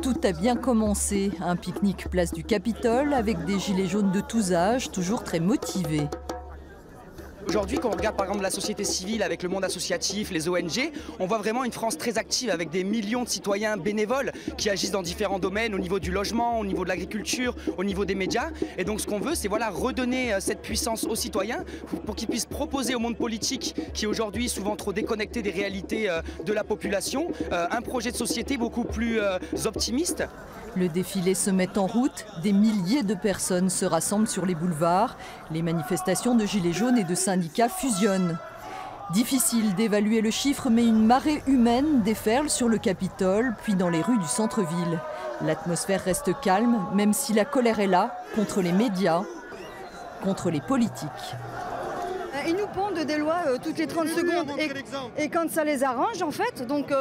Tout a bien commencé. Un pique-nique place du Capitole avec des gilets jaunes de tous âges, toujours très motivés. Aujourd'hui, quand on regarde par exemple la société civile avec le monde associatif, les ONG, on voit vraiment une France très active avec des millions de citoyens bénévoles qui agissent dans différents domaines, au niveau du logement, au niveau de l'agriculture, au niveau des médias. Et donc ce qu'on veut, c'est redonner cette puissance aux citoyens pour qu'ils puissent proposer au monde politique, qui est aujourd'hui souvent trop déconnecté des réalités de la population, un projet de société beaucoup plus optimiste. Le défilé se met en route, des milliers de personnes se rassemblent sur les boulevards. Les manifestations de gilets jaunes et de syndicats fusionnent. Difficile d'évaluer le chiffre, mais une marée humaine déferle sur le Capitole, puis dans les rues du centre-ville. L'atmosphère reste calme, même si la colère est là, contre les médias, contre les politiques. Ils nous pondent des lois toutes les 30 secondes et quand ça les arrange en fait, donc,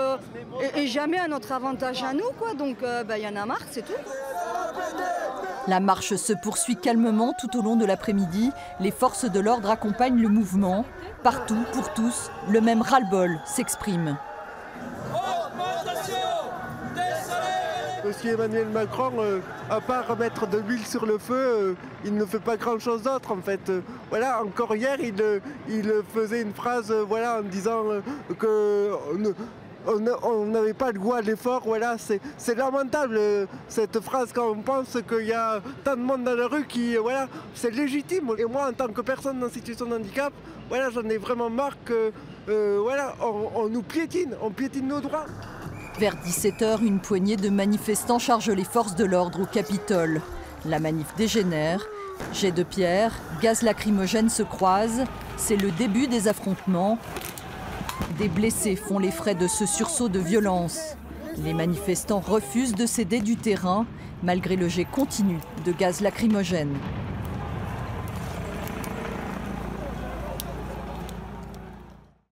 et jamais à notre avantage à nous, quoi. Donc y en a marre, c'est tout. La marche se poursuit calmement tout au long de l'après-midi. Les forces de l'ordre accompagnent le mouvement. Partout, pour tous, le même ras-le-bol s'exprime. Monsieur Emmanuel Macron, à part mettre de l'huile sur le feu, il ne fait pas grand-chose d'autre en fait. Voilà, encore hier, il faisait une phrase en disant qu'on n'avait pas le goût à l'effort. Voilà, c'est lamentable cette phrase quand on pense qu'il y a tant de monde dans la rue qui, c'est légitime. Et moi, en tant que personne en situation de handicap, j'en ai vraiment marre que, on nous piétine, on piétine nos droits. Vers 17h, une poignée de manifestants charge les forces de l'ordre au Capitole. La manif dégénère. Jets de pierre, gaz lacrymogène se croisent. C'est le début des affrontements. Des blessés font les frais de ce sursaut de violence. Les manifestants refusent de céder du terrain, malgré le jet continu de gaz lacrymogène.